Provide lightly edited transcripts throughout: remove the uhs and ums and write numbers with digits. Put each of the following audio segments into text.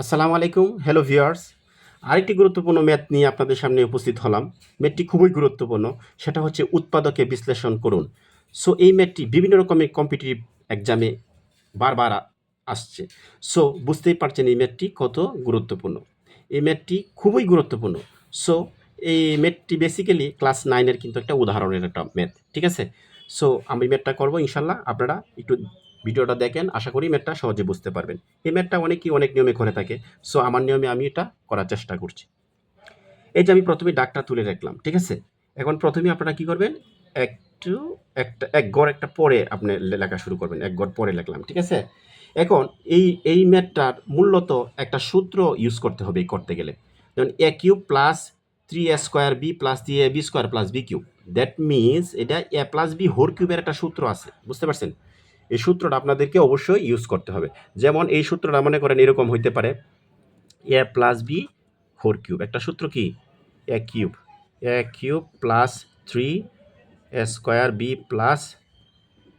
আসসালামু আলাইকুম, hello viewers. আরেকটি গুরুত্বপূর্ণ ম্যাথ নিয়ে আপনাদের সামনে উপস্থিত হলাম। ম্যাথটি খুবই গুরুত্বপূর্ণ, সেটা হচ্ছে উৎপাদকে বিশ্লেষণ করুন। সো এই ম্যাথটি বিভিন্ন রকমের কম্পিটিটিভ এক্সামে বারবার আসছে। সো বুঝতেই পারছেন এই ম্যাথটি কত গুরুত্বপূর্ণ। এই ম্যাথটি খুবই গুরুত্বপূর্ণ। সো এই ম্যাথটি বেসিক্যালি ক্লাস 9-এর কিন্তু একটা উদাহরণের একটা ম্যাথ, ঠিক আছে? সো আমি ম্যাথটা করব ইনশাল্লাহ, আপনারা একটু ভিডিওটা দেখেন, আশা করি ম্যাথটা সহজে বুঝতে পারবেন। এই ম্যাথটা অনেকেই অনেক নিয়মে করে থাকে। সো আমার নিয়মে আমি এটা করার চেষ্টা করছি। এই যে আমি প্রথমে দাগটা তুলে রাখলাম, ঠিক আছে? এখন প্রথমে আপনারা কি করবেন, একটু এক ঘর একটা পরে আপনি লেখা শুরু করবেন। এক ঘর পরে লিখলাম, ঠিক আছে? এখন এই ম্যাথটার মূলত একটা সূত্র ইউজ করতে হবে করতে গেলে। যেমন a cube plus 3a² b plus 3ab² plus b cube. That means এটা এ প্লাস বি হোল কিউবের একটা সূত্র আছে, বুঝতে পারছেন? এই সূত্রটা আপনাদেরকে অবশ্যই ইউজ করতে হবে। যেমন এই সূত্রটা মনে করেন এরকম হইতে পারে, a plus b whole cube. একটা সূত্র কি, a cube plus 3a² b plus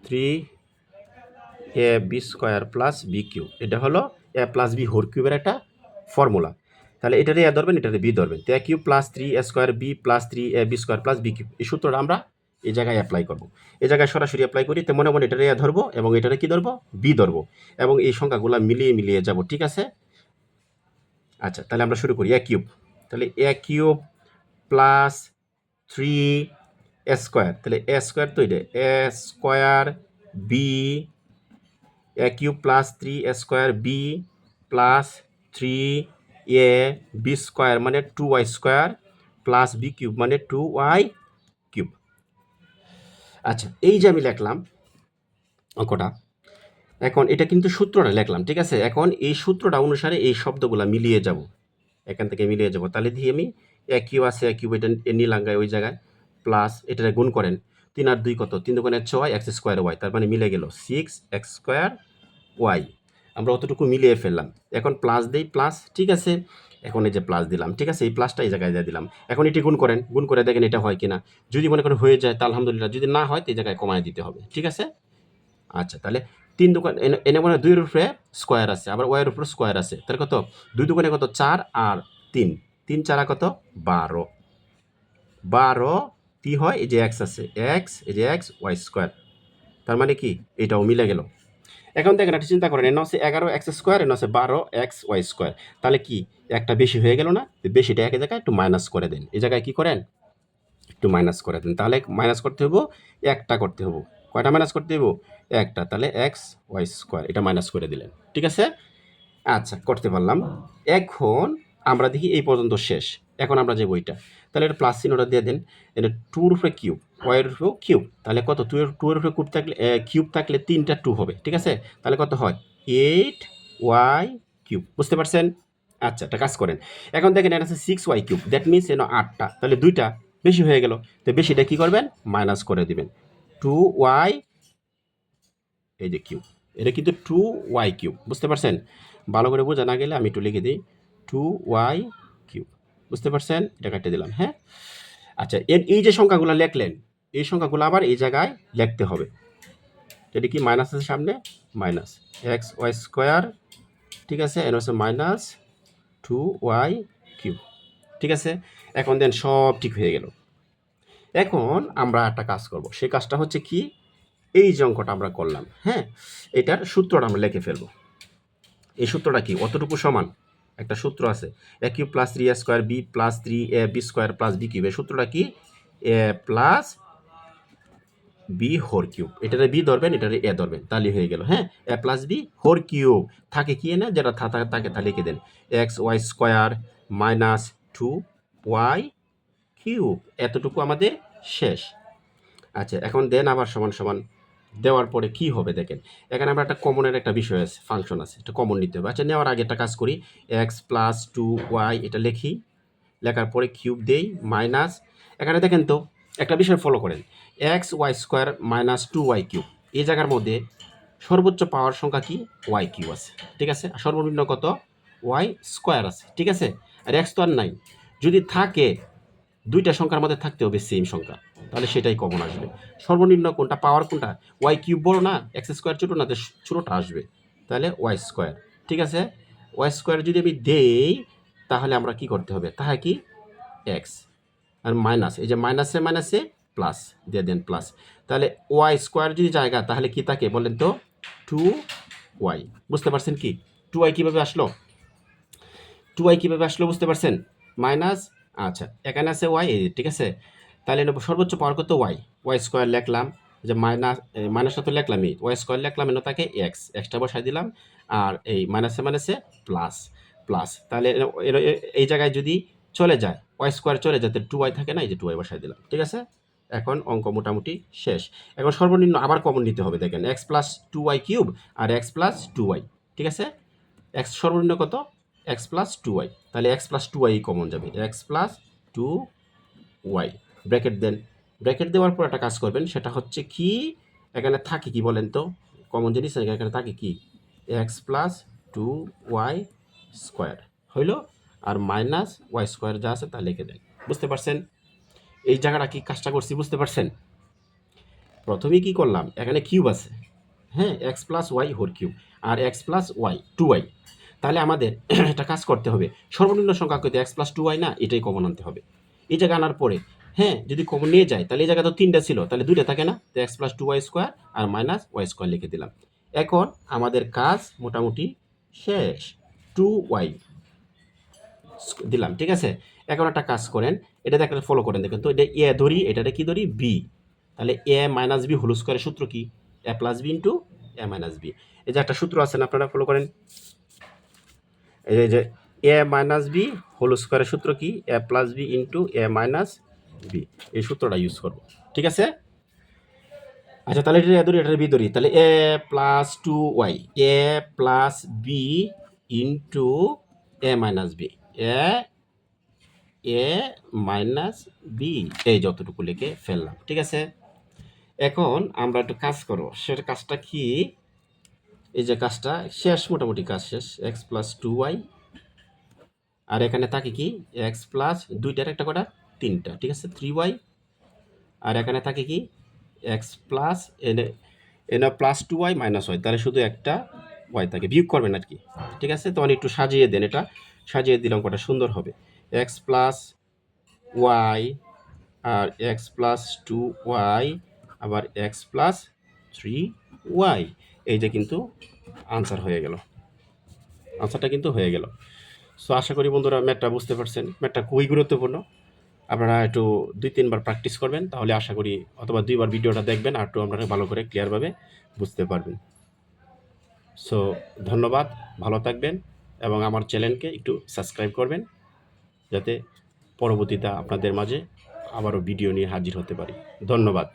3ab² plus b cube. এটা হলো এ প্লাস বি হোল কিউবের একটা ফর্মুলা। তাহলে এটারে এ ধরবেন, এটারে বি ধরবেন। তো a cube plus 3a² b plus 3ab² plus b cube, এই সূত্রটা আমরা এই জায়গায় অ্যাপ্লাই করব। এই জায়গায় সরাসরি অ্যাপ্লাই করি, তো মনে মনে এটারে এ ধরবো এবং এটারে কি ধরবো, বি ধরবো, এবং এই সংখ্যাগুলো মিলিয়ে মিলিয়ে যাব, ঠিক আছে? আচ্ছা, তাহলে আমরা শুরু করি। এ কিউব, তাহলে এ কিউব প্লাস 3a², তাহলে a² তো এটা a² b, a cube plus 3a² b plus 3ab² মানে 2y² প্লাস বি কিউব মানে 2y কিউব। আচ্ছা, এই যে আমি লিখলাম অঙ্কটা, এখন এটা কিন্তু সূত্রটা লিখলাম, ঠিক আছে? এখন এই সূত্রটা অনুসারে এই শব্দগুলো মিলিয়ে যাব, এখান থেকে মিলিয়ে যাব। তাহলে দিয়ে আমি এ কিউ আছে, এ কিউব এটা নিলাঙ্গায় ওই জায়গায়, প্লাস এটারে গুণ করেন। 3 আর 2 কত, 3 দুগুণে 6 x² y, তার মানে মিলে গেল 6x² y। আমরা অতটুকু মিলিয়ে ফেললাম। এখন প্লাস দেই, প্লাস, ঠিক আছে? এখন এই যে প্লাস দিলাম, ঠিক আছে? এই প্লাসটা এই জায়গায় দিয়ে দিলাম। এখন এটি গুণ করেন, গুণ করে দেখেন এটা হয় কিনা। যদি মনে করেন হয়ে যায় তা আলহামদুলিল্লাহ, যদি না হয় তো এই জায়গায় কমায় দিতে হবে, ঠিক আছে? আচ্ছা, তাহলে 3 দোকান এনে মনে হয় 2 এর উপরে স্কোয়ার আছে, আবার ওয়াই এর উপরে স্কোয়ার আছে, তাহলে কত, 2 দোকানে কত 4 আর 3, 3 4 কত 12, 12 কি হয়, এই যে এক্স আছে, এক্স, এই যে এক্স y², তার মানে কি এটাও মিলে গেল। এখন দেখেন একটা চিন্তা করেন, এনে হচ্ছে 11x², এনে হচ্ছে 12xy², তাহলে কি একটা বেশি হয়ে গেল না? বেশিটা এক জায়গায় একটু মাইনাস করে দেন, এই জায়গায় কি করেন, একটু মাইনাস করে দেন। তাহলে মাইনাস করতে হবো, একটা করতে হবো। কয়টা মাইনাস করতে হবো, একটা। তাহলে xy² এটা মাইনাস করে দিলেন, ঠিক আছে? আচ্ছা, করতে পারলাম। এখন আমরা দেখি এই পর্যন্ত শেষ। এখন আমরা যে বইটা, তাহলে এটা প্লাস চিহ্নটা দিয়ে দেন। এটা 2 উপরে কিউব, ওয়াই এর উপরেও কিউব, তাহলে কত, 2 এর উপরে কিউব থাকলে কিউব থাকলে 3টা 2 হবে, ঠিক আছে? তাহলে কত হয়, 8y³ বুঝতে পারছেন? আচ্ছা, একটা কাজ করেন। এখন দেখেন এটা আছে 6y³, দ্যাট মিনস এনো 8টা, তাহলে 2টা বেশি হয়ে গেল। তো বেশিটা কি করবেন, মাইনাস করে দিবেন। 2y, এই যে কিউব, এটা কিন্তু 2y³ বুঝতে পারছেন? ভালো করে বোঝা না গেলে আমি একটু লিখে দিই, 2y³ বুঝতে পারছেন? এটা কেটে দিলাম, হ্যাঁ? আচ্ছা, এই যে সংখ্যাগুলো লিখলেন, এই সংখ্যাগুলো আবার এই জায়গায় লিখতে হবে। এটা কি মাইনাস আছে সামনে, মাইনাস xy², ঠিক আছে? এর হচ্ছে মাইনাস 2y³, ঠিক আছে? এখন দেন সব ঠিক হয়ে গেল। এখন আমরা একটা কাজ করব, সেই কাজটা হচ্ছে কি, এই যে অঙ্কটা আমরা করলাম, হ্যাঁ, এটার সূত্রটা আমরা লিখে ফেলবো। এই সূত্রটা কি, অতটুকু সমান একটা সূত্র আছে, a cube plus 3a² b plus 3ab² plus b cube. এই সূত্রটা কি, a plus b whole cube. এটারে বি ধরবেন, এটারে এ ধরবেন, তাহলে হয়ে গেল, হ্যাঁ? A plus b whole cube থাকে কি না, যেটা থাকে তা লিখে দেন, xy² মাইনাস 2y³। এতটুকু আমাদের শেষ। আচ্ছা, এখন দেন আবার সমান সমান দেওয়ার পরে কি হবে দেখেন, এখানে আমরা একটা কমনের একটা বিষয় আছে, ফাংশন আছে, এটা কমন নিতে হবে। আচ্ছা, নেওয়ার আগে একটা কাজ করি, এক্স প্লাস 2y এটা লিখি, লেখার পরে কিউব দেই, মাইনাস, এখানে দেখেন তো একটা বিষয় ফলো করেন, xy² মাইনাস 2y³, এই জায়গার মধ্যে সর্বোচ্চ পাওয়ার সংখ্যা কি, y³ আছে, ঠিক আছে? আর সর্বনিম্ন কত, y² আছে, ঠিক আছে? আর এক্স তো আর নাই, যদি থাকে দুইটা সংখ্যার মধ্যে থাকতে হবে সেম সংখ্যা, তাহলে সেটাই কমন আসবে। সর্বনিম্ন কোনটা, পাওয়ার কোনটা, y³ বড় না, x² ছোটো না, ছোটোটা আসবে, তাহলে y², ঠিক আছে? ওয়াই স্কোয়ার যদি আমি দেই তাহলে আমরা কি করতে হবে, তাহলে কি এক্স আর মাইনাস, এই যে মাইনাসে মাইনাসে প্লাস দিয়ে দেন প্লাস, তাহলে ওয়াই স্কোয়ার যদি জায়গা তাহলে কি থাকে বলেন তো, টু ওয়াই। বুঝতে পারছেন কি টু ওয়াই কীভাবে আসলো, টু ওয়াই কীভাবে আসলো বুঝতে পারছেন, মাইনাস, আচ্ছা এখানে আছে ওয়াই, ঠিক আছে, তাহলে সর্বোচ্চ পাওয়ার কত ওয়াই, ওয়াই স্কোয়ার লিখলাম, যে মাইনাসটা তো লিখলামই, ওয়াই স্কোয়ার লিখলাম, এনে তাকে এক্সটা বসাই দিলাম, আর এই মাইনাসে মাইনাসে প্লাস প্লাস, তাহলে এই জায়গায় যদি চলে যায় ওয়াই স্কোয়ার চলে যায়, টু ওয়াই থাকে না, এই যে টু ওয়াই বসাই দিলাম, ঠিক আছে। এখন অঙ্ক মোটামুটি শেষ। এখন সর্বনিম্ন আবার কমন নিতে হবে, দেখেন x plus two y cube আর এক্স প্লাস টু ওয়াই, ঠিক আছে, এক্স সর্বনিম্ন কত, এক্স প্লাস টু ওয়াই, তাহলে x plus two y common যাবে, x plus two y, bracket দেন, ব্র্যাকেট দেওয়ার পর একটা কাজ করবেন, সেটা হচ্ছে কি এখানে থাকে কি বলেন তো, কমন জিনিস এখানে থাকে কি, X plus two Y square হইল, আর মাইনাস ওয়াই স্কোয়ার যা আছে তা লিখে দেন। বুঝতে পারছেন এই জায়গাটা কি কাজটা করছি, বুঝতে পারছেন। প্রথমেই কি করলাম, এখানে কিউব আছে, হ্যাঁ x plus y whole cube, আর x plus y two y, তাহলে আমাদের একটা কাজ করতে হবে, সর্বনিম্ন সংখ্যা কিন্তু এক্স প্লাস টু ওয়াই না, এটাই কমন আনতে হবে। এই জায়গা আনার পরে হ্যাঁ যদি কমন নিয়ে যায়, তাহলে এই জায়গা তো তিনটা ছিল, তাহলে দুইটা থাকে না, তো x plus two Y square আর মাইনাস ওয়াই স্কোয়ার লিখে দিলাম। এখন আমাদের কাজ মোটামুটি শেষ, টু ওয়াই দিলাম, ঠিক আছে। এখন একটা কাজ করেন, এটা একটা ফলো করেন, দেখেন তো এটা এ ধরি, এটাতে কি ধরি বি, তাহলে এ মাইনাস বি হোল স্কোয়ারের সূত্র কি, a plus B into A minus B. এই যে একটা সূত্র আছে না, আপনারা ফলো করেন, এই যে এ মাইনাস বি হোল স্কোয়ারের সূত্র কি, a plus B into A minus B, এই সূত্রটা ইউজ করবো, ঠিক আছে। আচ্ছা তাহলে এটা এ ধরি, এটা বি ধরি, তাহলে এ প্লাস টু ওয়াই, এ প্লাস বি ইন্টু এ মাইনাস বি, এ মাইনাস বি, এই যতটুকু লিখে ফেললাম, ঠিক আছে। এখন আমরা একটু কাজ করবো, সেটা কাজটা কি, এই যে কাজটা শেষ, মোটামুটি কাজ শেষ, এক্স প্লাস টু ওয়াই, আর এখানে থাকে কি এক্স প্লাস দুইটার একটা কটা তিনটা, ঠিক আছে, থ্রি ওয়াই, আর এখানে থাকে কি এক্স প্লাস এনে এনে plus two Y minus Y, তাহলে শুধু একটা ওয়াই থাকে, বিয়োগ করবেন আর কি, ঠিক আছে। তখন একটু সাজিয়ে দেন, এটা সাজিয়ে দিলাম কটা সুন্দর হবে, এক্স প্লাস ওয়াই আর এক্স প্লাস টু ওয়াই, আবার এক্স প্লাস থ্রি ওয়াই, এই যে কিন্তু আনসার হয়ে গেল, আনসারটা কিন্তু হয়ে গেল। সো আশা করি বন্ধুরা ম্যাথটা বুঝতে পারছেন, ম্যাথটা খুবই গুরুত্বপূর্ণ, আপনারা একটু 2-3 বার প্র্যাকটিস করবেন, তাহলে আশা করি, অথবা 2বার ভিডিওটা দেখবেন, আর একটু আপনারা ভালো করে ক্লিয়ারভাবে বুঝতে পারবেন। সো ধন্যবাদ, ভালো থাকবেন, এবং আমার চ্যানেলকে একটু সাবস্ক্রাইব করবেন, যাতে পরবর্তীতে আপনাদের মাঝে আবারও ভিডিও নিয়ে হাজির হতে পারি। ধন্যবাদ।